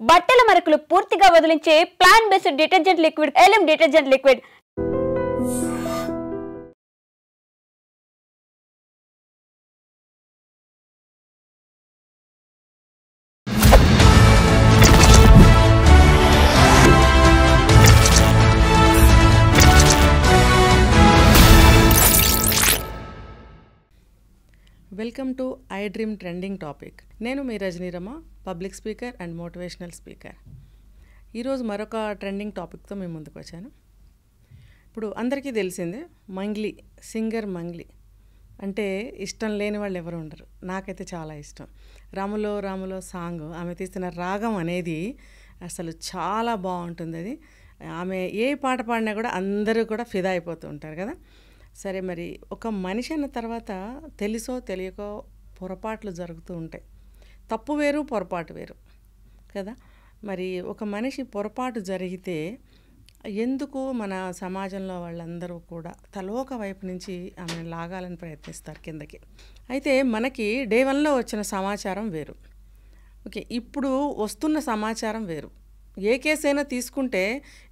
బట్టల మరకలు పూర్తిగా వదిలించే ప్లాంట్ బేస్డ్ డిటర్జెంట్ లిక్విడ్ ఎలిమ్ detergent liquid. Welcome to I dream trending topic. నేను మీ Rajanirama, public speaker and motivational speaker. ఈరోజు మరొక ట్రెండింగ్ టాపిక్తో మేము ముందుకు వచ్చాను. ఇప్పుడు అందరికీ తెలిసిందే, మంగ్లీ సింగర్ మంగ్లీ అంటే ఇష్టం లేని వాళ్ళు ఎవరు ఉండరు. నాకైతే చాలా ఇష్టం. రాములో రాములో సాంగ్, ఆమె తీసిన రాగం అనేది అసలు చాలా బాగుంటుంది. అది ఆమె ఏ పాట పాడినా కూడా అందరూ కూడా ఫిదా అయిపోతూ ఉంటారు కదా. సరే, మరి ఒక మనిషి అన్న తర్వాత తెలుసో తెలియకో పొరపాట్లు జరుగుతూ ఉంటాయి. తప్పు వేరు, పొరపాటు వేరు కదా. మరి ఒక మనిషి పొరపాటు జరిగితే ఎందుకు మన సమాజంలో వాళ్ళందరూ కూడా తలోక వైపు నుంచి ఆమెను లాగాలని ప్రయత్నిస్తారు కిందకి. అయితే మనకి డే 1లో వచ్చిన సమాచారం వేరు, ఓకే, ఇప్పుడు వస్తున్న సమాచారం వేరు. ఏ కేసు అయినా తీసుకుంటే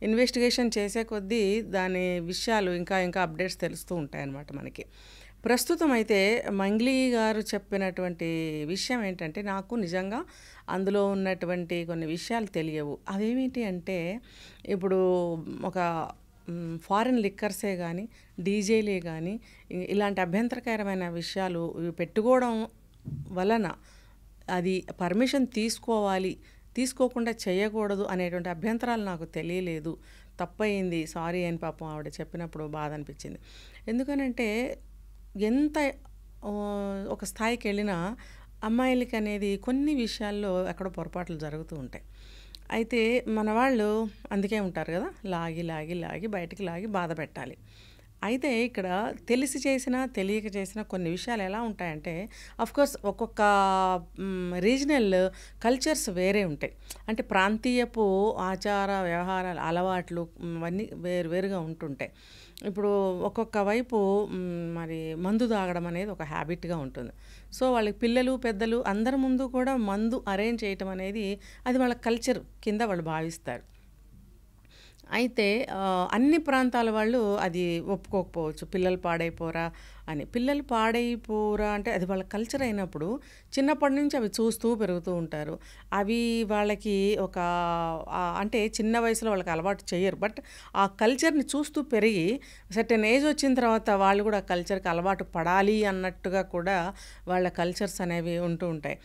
ఇన్వెస్టిగేషన్ చేసే కొద్దీ దాని విషయాలు ఇంకా అప్డేట్స్ తెలుస్తూ ఉంటాయన్నమాట మనకి. ప్రస్తుతం అయితే మంగ్లీ గారు చెప్పినటువంటి విషయం ఏంటంటే, నాకు నిజంగా అందులో ఉన్నటువంటి కొన్ని విషయాలు తెలియవు. అవేమిటి అంటే, ఇప్పుడు ఒక ఫారిన్ లిక్కర్సే కానీ, డీజేలే కానీ ఇలాంటి అభ్యంతరకరమైన విషయాలు పెట్టుకోవడం వలన అది పర్మిషన్ తీసుకోవాలి, తీసుకోకుండా చేయకూడదు అనేటువంటి అభ్యంతరాలు నాకు తెలియలేదు. తప్పయింది, సారీ అని పాపం ఆవిడ చెప్పినప్పుడు బాధ అనిపించింది. ఎందుకనంటే ఎంత ఒక స్థాయికి వెళ్ళినా అమ్మాయిలకి అనేది కొన్ని విషయాల్లో ఎక్కడో పొరపాట్లు జరుగుతూ ఉంటాయి. అయితే మన వాళ్ళు అందుకే ఉంటారు కదా, లాగి లాగి లాగి బయటికి లాగి బాధ పెట్టాలి. అయితే ఇక్కడ తెలిసి చేసినా తెలియక చేసినా కొన్ని విషయాలు ఎలా ఉంటాయంటే, అఫ్కోర్స్ ఒక్కొక్క రీజనల్ కల్చర్స్ వేరే ఉంటాయి. అంటే ప్రాంతీయపు ఆచార వ్యవహారాలు అలవాట్లు అవన్నీ వేరువేరుగా ఉంటుంటాయి. ఇప్పుడు ఒక్కొక్క వైపు మరి మందు తాగడం అనేది ఒక హ్యాబిట్గా ఉంటుంది. సో వాళ్ళకి పిల్లలు పెద్దలు అందరి ముందు కూడా మందు అరేంజ్ చేయటం అనేది అది వాళ్ళ కల్చర్ కింద వాళ్ళు భావిస్తారు. అయితే అన్ని ప్రాంతాల వాళ్ళు అది ఒప్పుకోకపోవచ్చు. పిల్లలు పాడైపోరా అని. పిల్లలు పాడైపోరా అంటే అది వాళ్ళ కల్చర్ అయినప్పుడు చిన్నప్పటి నుంచి అవి చూస్తూ పెరుగుతూ ఉంటారు. అవి వాళ్ళకి ఒక అంటే చిన్న వయసులో వాళ్ళకి అలవాటు చేయరు, బట్ ఆ కల్చర్ని చూస్తూ పెరిగి సర్టెన్ ఏజ్ వచ్చిన తర్వాత వాళ్ళు కూడా కల్చర్కి అలవాటు పడాలి అన్నట్టుగా కూడా వాళ్ళ కల్చర్స్ అనేవి ఉంటూ ఉంటాయి.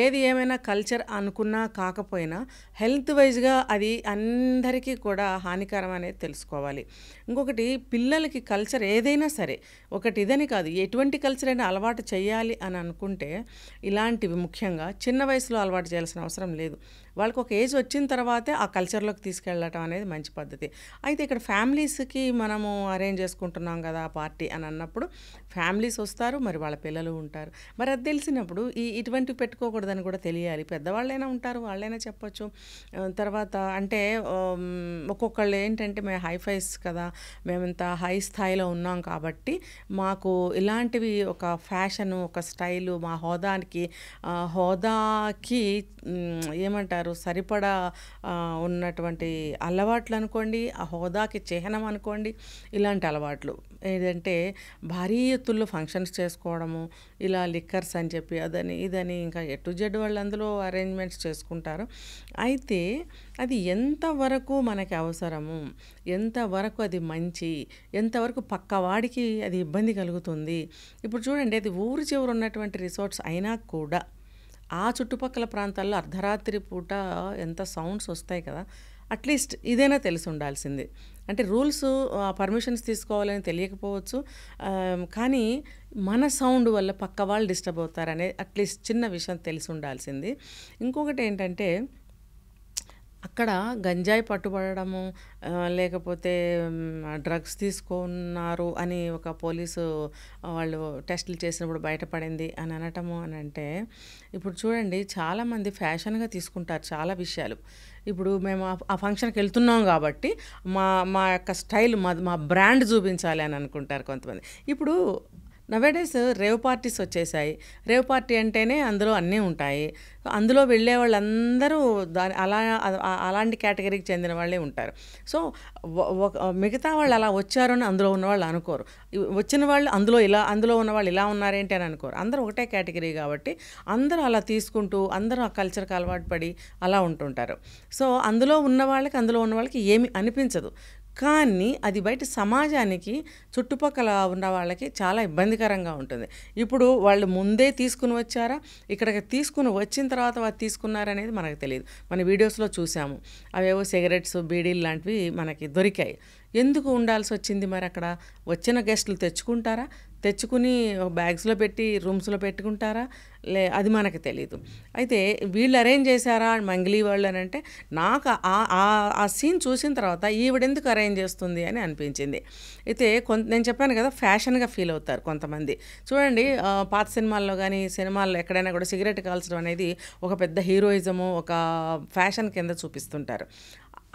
ఏది ఏమైనా కల్చర్ అనుకున్నా కాకపోయినా హెల్త్ వైజ్గా అది అందరికీ కూడా హానికరం అనేది తెలుసుకోవాలి. ఇంకొకటి, పిల్లలకి కల్చర్ ఏదైనా సరే, ఒకటి ఇదని కాదు, ఎటువంటి కల్చర్ అయినా అలవాటు చేయాలి అని అనుకుంటే ఇలాంటివి ముఖ్యంగా చిన్న వయసులో అలవాటు చేయాల్సిన అవసరం లేదు. వాళ్ళకి ఒక ఏజ్ వచ్చిన తర్వాతే ఆ కల్చర్లోకి తీసుకెళ్ళటం అనేది మంచి పద్ధతి. అయితే ఇక్కడ ఫ్యామిలీస్కి మనము అరేంజ్ చేసుకుంటున్నాం కదా పార్టీ అని అన్నప్పుడు ఫ్యామిలీస్ వస్తారు, మరి వాళ్ళ పిల్లలు ఉంటారు. మరి అది తెలిసినప్పుడు ఇటువంటివి పెట్టుకోకూడదని కూడా తెలియాలి. పెద్దవాళ్ళైనా ఉంటారు, వాళ్ళైనా చెప్పచ్చు. తర్వాత అంటే ఒక్కొక్కళ్ళు ఏంటంటే, మేము హైఫైస్ కదా, మేము ఇంత హై స్థాయిలో ఉన్నాం కాబట్టి మాకు ఇలాంటివి ఒక ఫ్యాషను, ఒక స్టైలు, మా హోదాకి ఏమంటారు సరిపడా ఉన్నటువంటి అలవాట్లు అనుకోండి, ఆ హోదాకి చిహ్నం అనుకోండి. ఇలాంటి అలవాట్లు ఏంటంటే భారీ ఎత్తుల్లో ఫంక్షన్స్ చేసుకోవడము, ఇలా లిక్కర్స్ అని చెప్పి అదని ఇదని ఇంకా ఎటు జెడ్ వాళ్ళు అందులో అరేంజ్మెంట్స్ చేసుకుంటారు. అయితే అది ఎంతవరకు మనకి అవసరము, ఎంతవరకు అది మంచి, ఎంతవరకు పక్కవాడికి అది ఇబ్బంది కలుగుతుంది. ఇప్పుడు చూడండి, అది ఊరు చివరు ఉన్నటువంటి రిసార్ట్స్ అయినా కూడా ఆ చుట్టుపక్కల ప్రాంతాల్లో అర్ధరాత్రి పూట ఎంత సౌండ్స్ వస్తాయి కదా. అట్లీస్ట్ ఇదైనా తెలిసి ఉండాల్సింది. అంటే రూల్స్ పర్మిషన్స్ తీసుకోవాలని తెలియకపోవచ్చు, కానీ మన సౌండ్ వల్ల పక్క వాళ్ళు డిస్టర్బ్ అవుతారనే అట్లీస్ట్ చిన్న విషయం తెలిసి ఉండాల్సింది. ఇంకొకటి ఏంటంటే, అక్కడ గంజాయి పట్టుబడము, లేకపోతే డ్రగ్స్ తీసుకున్నారు అని ఒక పోలీసు వాళ్ళు టెస్టులు చేసినప్పుడు బయటపడింది అని అనటము అని అంటే, ఇప్పుడు చూడండి చాలామంది ఫ్యాషన్గా తీసుకుంటారు చాలా విషయాలు. ఇప్పుడు మేము ఆ ఫంక్షన్కి వెళ్తున్నాం కాబట్టి మా యొక్క స్టైల్ మా బ్రాండ్ చూపించాలి అని అనుకుంటారు కొంతమంది. ఇప్పుడు నవేడేస్ రేవ్ పార్టీస్ వచ్చేసాయి. రేవ్ పార్టీ అంటేనే అందులో అన్నీ ఉంటాయి. అందులో వెళ్ళే వాళ్ళందరూ అలాంటి కేటగిరీకి చెందిన వాళ్ళే ఉంటారు. సో మిగతా వాళ్ళు అలా వచ్చారని అందులో ఉన్నవాళ్ళు అనుకోరు. వచ్చిన వాళ్ళు అందులో ఉన్నవాళ్ళు ఇలా ఉన్నారేంటి అని అనుకోరు. అందరూ ఒకటే కేటగిరీ కాబట్టి అందరూ అలా తీసుకుంటూ అందరూ ఆ కల్చర్కి అలవాటు పడి అలా ఉంటుంటారు. సో అందులో ఉన్న వాళ్ళకి ఏమి అనిపించదు. కానీ అది బయట సమాజానికి చుట్టుపక్కల ఉన్న వాళ్ళకి చాలా ఇబ్బందికరంగా ఉంటుంది. ఇప్పుడు వాళ్ళు ముందే తీసుకుని వచ్చారా, ఇక్కడికి తీసుకుని వచ్చిన తర్వాత వాళ్ళు తీసుకున్నారనేది మనకు తెలియదు. మన వీడియోస్లో చూసాము, అవేవో సిగరెట్స్, బీడీలు లాంటివి మనకి దొరికాయి. ఎందుకు ఉండాల్సి వచ్చింది మరి? అక్కడ వచ్చిన గెస్టులు తెచ్చుకుని బ్యాగ్స్లో పెట్టి రూమ్స్లో పెట్టుకుంటారా? అది మనకు తెలీదు. అయితే వీళ్ళు అరేంజ్ చేశారా మంగ్లీ వాళ్ళు అని అంటే, నాకు ఆ సీన్ చూసిన తర్వాత ఈవిడెందుకు అరేంజ్ చేస్తుంది అని అనిపించింది. అయితే నేను చెప్పాను కదా, ఫ్యాషన్గా ఫీల్ అవుతారు కొంతమంది. చూడండి, పాత సినిమాల్లో కానీ సినిమాల్లో ఎక్కడైనా కూడా సిగరెట్ కాల్చడం అనేది ఒక పెద్ద హీరోయిజము, ఒక ఫ్యాషన్ కింద చూపిస్తుంటారు.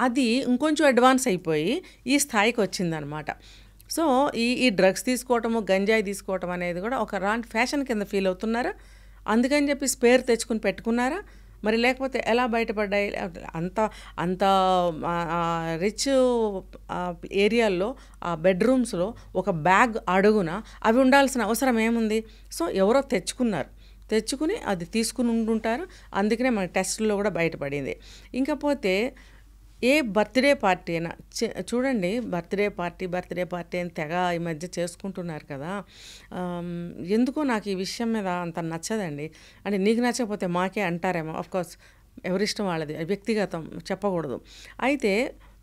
అది ఇంకొంచెం అడ్వాన్స్ అయిపోయి ఈ స్థాయికి వచ్చిందనమాట. సో ఈ డ్రగ్స్ తీసుకోవటము, గంజాయి తీసుకోవటం అనేది కూడా ఒక రాంటి ఫ్యాషన్ కింద ఫీల్ అవుతున్నారా? అందుకని చెప్పి స్పేర్ తెచ్చుకుని పెట్టుకున్నారా? మరి లేకపోతే ఎలా బయటపడ్డాయి? అంత రిచ్ ఏరియాల్లో ఆ బెడ్రూమ్స్లో ఒక బ్యాగ్ అడుగున అవి ఉండాల్సిన అవసరం ఏముంది? సో ఎవరో తెచ్చుకుని అది తీసుకుని ఉంటుంటారు. అందుకనే మన టెస్టుల్లో కూడా బయటపడింది. ఇంకపోతే ఏ బర్త్డే పార్టీ అయినా చూడండి, బర్త్డే పార్టీ అని తెగ ఈ మధ్య చేసుకుంటున్నారు కదా. ఎందుకో నాకు ఈ విషయం మీద అంత నచ్చదండి. అంటే నీకు నచ్చకపోతే మాకే అంటారేమో. ఆఫ్కోర్స్ ఎవరిష్టం వాళ్ళది, వ్యక్తిగతం, చెప్పకూడదు. అయితే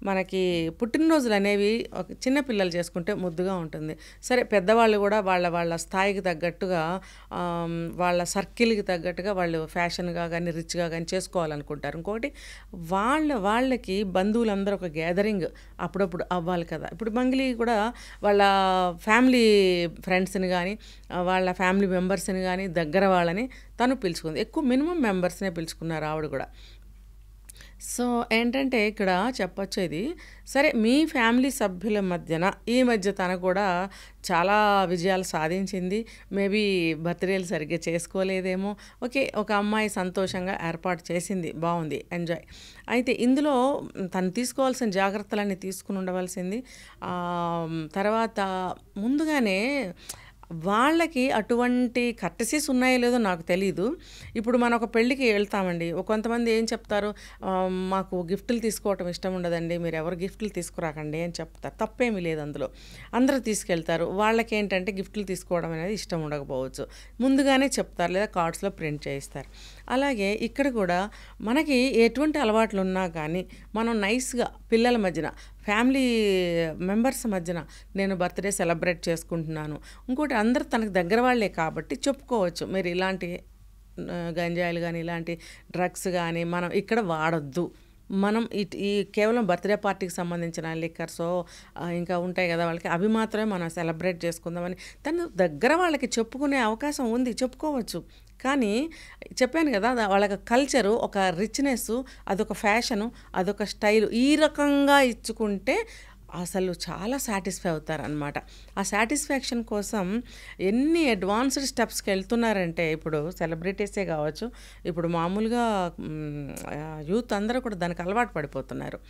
మనకి పుట్టినరోజులు అనేవి చిన్నపిల్లలు చేసుకుంటే ముద్దుగా ఉంటుంది. సరే, పెద్దవాళ్ళు కూడా వాళ్ళ స్థాయికి తగ్గట్టుగా, వాళ్ళ సర్కిల్కి తగ్గట్టుగా వాళ్ళు ఫ్యాషన్గా కానీ రిచ్గా కానీ చేసుకోవాలనుకుంటారు. ఇంకొకటి వాళ్ళకి బంధువులందరూ ఒక గ్యాదరింగ్ అప్పుడప్పుడు అవ్వాలి కదా. ఇప్పుడు మంగ్లీ కూడా వాళ్ళ ఫ్యామిలీ ఫ్రెండ్స్ని కానీ వాళ్ళ ఫ్యామిలీ మెంబర్స్ని కానీ దగ్గర వాళ్ళని తను పిలుచుకుంది. ఎక్కువ మినిమం మెంబర్స్నే పిలుచుకున్నారు ఆవిడ కూడా. సో ఏంటంటే ఇక్కడ చెప్పొచ్చు, ఇది సరే మీ ఫ్యామిలీ సభ్యుల ఈ మధ్య తను కూడా చాలా విజయాలు సాధించింది. మేబీ బర్త్డేలు సరిగ్గా చేసుకోలేదేమో. ఓకే, ఒక అమ్మాయి సంతోషంగా ఏర్పాటు చేసింది, బాగుంది, ఎంజాయ్. అయితే ఇందులో తను తీసుకోవాల్సిన జాగ్రత్తలన్నీ తీసుకుని ఉండవలసింది. తర్వాత ముందుగానే వాళ్ళకి అటువంటి కర్టసీస్ ఉన్నాయో లేదో నాకు తెలీదు. ఇప్పుడు మనం ఒక పెళ్ళికి వెళ్తామండి, కొంతమంది ఏం చెప్తారు, మాకు గిఫ్ట్లు తీసుకోవటం ఇష్టం ఉండదండి, మీరు ఎవరు గిఫ్ట్లు తీసుకురాకండి అని చెప్తారు. తప్పేమీ లేదు అందులో, అందరూ తీసుకెళ్తారు. వాళ్ళకి ఏంటంటే గిఫ్ట్లు తీసుకోవడం అనేది ఇష్టం ఉండకపోవచ్చు, ముందుగానే చెప్తారు లేదా కార్డ్స్లో ప్రింట్ చేయిస్తారు. అలాగే ఇక్కడ కూడా మనకి ఎటువంటి అలవాట్లు ఉన్నా కానీ మనం నైస్గా పిల్లల మధ్యన, ఫ్యామిలీ మెంబర్స్ మధ్యన నేను బర్త్డే సెలబ్రేట్ చేసుకుంటున్నాను, ఇంకోటి అందరూ తనకు దగ్గర వాళ్ళే కాబట్టి చెప్పుకోవచ్చు, మీరు ఇలాంటి గంజాయిలు కానీ ఇలాంటి డ్రగ్స్ కానీ మనం ఇక్కడ వాడొద్దు, మనం ఈ కేవలం బర్త్డే పార్టీకి సంబంధించిన లిక్కర్సో ఇంకా ఉంటాయి కదా వాళ్ళకి, అవి మాత్రమే మనం సెలబ్రేట్ చేసుకుందామని తను దగ్గర వాళ్ళకి చెప్పుకునే అవకాశం ఉంది, చెప్పుకోవచ్చు. కానీ చెప్పాను కదా, వాళ్ళకి కల్చరు, ఒక రిచ్నెస్, అదొక ఫ్యాషను, అదొక స్టైలు, ఈ రకంగా ఇచ్చుకుంటే అసలు చాలా సాటిస్ఫై అవుతారనమాట. ఆ సాటిస్ఫాక్షన్ కోసం ఎన్ని అడ్వాన్స్డ్ స్టెప్స్కి వెళ్తున్నారంటే, ఇప్పుడు సెలబ్రిటీసే కావచ్చు, ఇప్పుడు మామూలుగా యూత్ అందరూ కూడా దానికి అలవాటు పడిపోతున్నారు.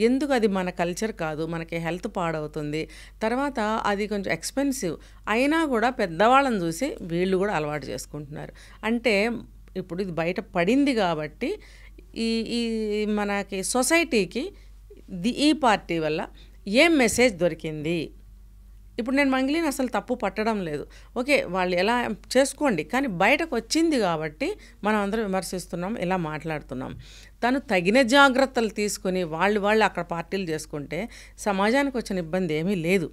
ఎందుకు? అది మన కల్చర్ కాదు, మనకి హెల్త్ పాడవుతుంది, తర్వాత అది కొంచెం ఎక్స్పెన్సివ్ అయినా కూడా పెద్దవాళ్ళని చూసి వీళ్ళు కూడా అలవాటు చేసుకుంటున్నారు. అంటే ఇప్పుడు ఇది బయట పడింది కాబట్టి ఈ మనకి సొసైటీకి ఈ పార్టీ వల్ల ఏం మెసేజ్ దొరికింది? ఇప్పుడు నేను మంగ్లీని అసలు తప్పు పట్టడం లేదు, ఓకే వాళ్ళు ఎలా చేసుకోండి, కానీ బయటకు వచ్చింది కాబట్టి మనం అందరం విమర్శిస్తున్నాం, ఇలా మాట్లాడుతున్నాం. తను తగిన జాగ్రత్తలు తీసుకుని వాళ్ళు అక్కడ పార్టీలు చేసుకుంటే సమాజానికి వచ్చిన ఇబ్బంది ఏమీ లేదు.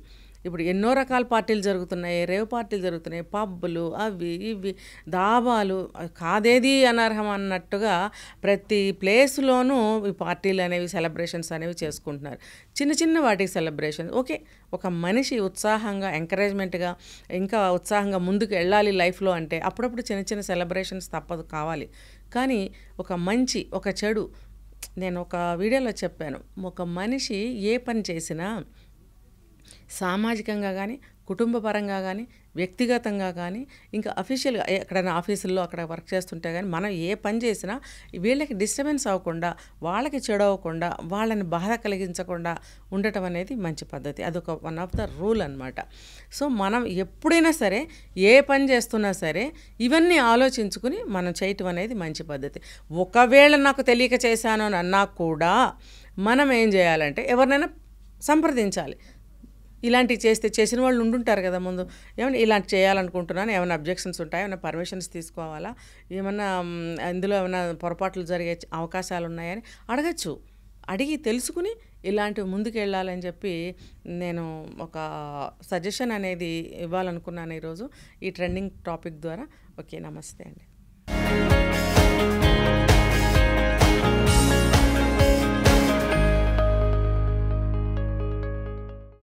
ఇప్పుడు ఎన్నో రకాల పార్టీలు జరుగుతున్నాయి, రేవ్ పార్టీలు జరుగుతున్నాయి, పబ్బులు, అవి ఇవి, దాబాలు, కాదేది అనర్హం అన్నట్టుగా ప్రతి ప్లేస్లోనూ ఈ పార్టీలు అనేవి, సెలబ్రేషన్స్ అనేవి చేసుకుంటున్నారు. చిన్న వాటికి సెలబ్రేషన్ ఓకే, ఒక మనిషి ఉత్సాహంగా, ఎంకరేజ్మెంట్గా, ఇంకా ఉత్సాహంగా ముందుకు వెళ్ళాలి లైఫ్లో అంటే అప్పుడప్పుడు చిన్న సెలబ్రేషన్స్ తప్పదు, కావాలి. కానీ ఒక మంచి, ఒక చెడు, నేను ఒక వీడియోలో చెప్పాను, ఒక మనిషి ఏ పని చేసినా సామాజికంగా కానీ, కుటుంబ పరంగా కానీ, వ్యక్తిగతంగా కానీ, ఇంకా అఫీషియల్గా ఎక్కడైనా ఆఫీసుల్లో అక్కడ వర్క్ చేస్తుంటే కానీ మనం ఏ పని చేసినా వీళ్ళకి డిస్టర్బెన్స్ అవ్వకుండా, వాళ్ళకి చెడు అవ్వకుండా, వాళ్ళని బాధ కలిగించకుండా ఉండటం అనేది మంచి పద్ధతి. అదొక వన్ ఆఫ్ ద రూల్ అనమాట. సో మనం ఎప్పుడైనా సరే ఏ పని చేస్తున్నా సరే ఇవన్నీ ఆలోచించుకుని మనం చేయటం అనేది మంచి పద్ధతి. ఒకవేళ నాకు తెలియక చేశాను అని అన్నా కూడా మనం ఏం చేయాలంటే ఎవరినైనా సంప్రదించాలి. ఇలాంటివి చేసిన వాళ్ళు ఉండుంటారు కదా ముందు, ఏమైనా ఇలాంటి చేయాలనుకుంటున్నాను, ఏమైనా అబ్జెక్షన్స్ ఉంటాయా, ఏమైనా పర్మిషన్స్ తీసుకోవాలా, ఏమన్నా ఇందులో ఏమైనా పొరపాట్లు జరిగే అవకాశాలు ఉన్నాయని అడగచ్చు. అడిగి తెలుసుకుని ఇలాంటివి ముందుకు వెళ్ళాలని చెప్పి నేను ఒక సజెషన్ అనేది ఇవ్వాలనుకున్నాను ఈరోజు ఈ ట్రెండింగ్ టాపిక్ ద్వారా. ఓకే, నమస్తే అండి.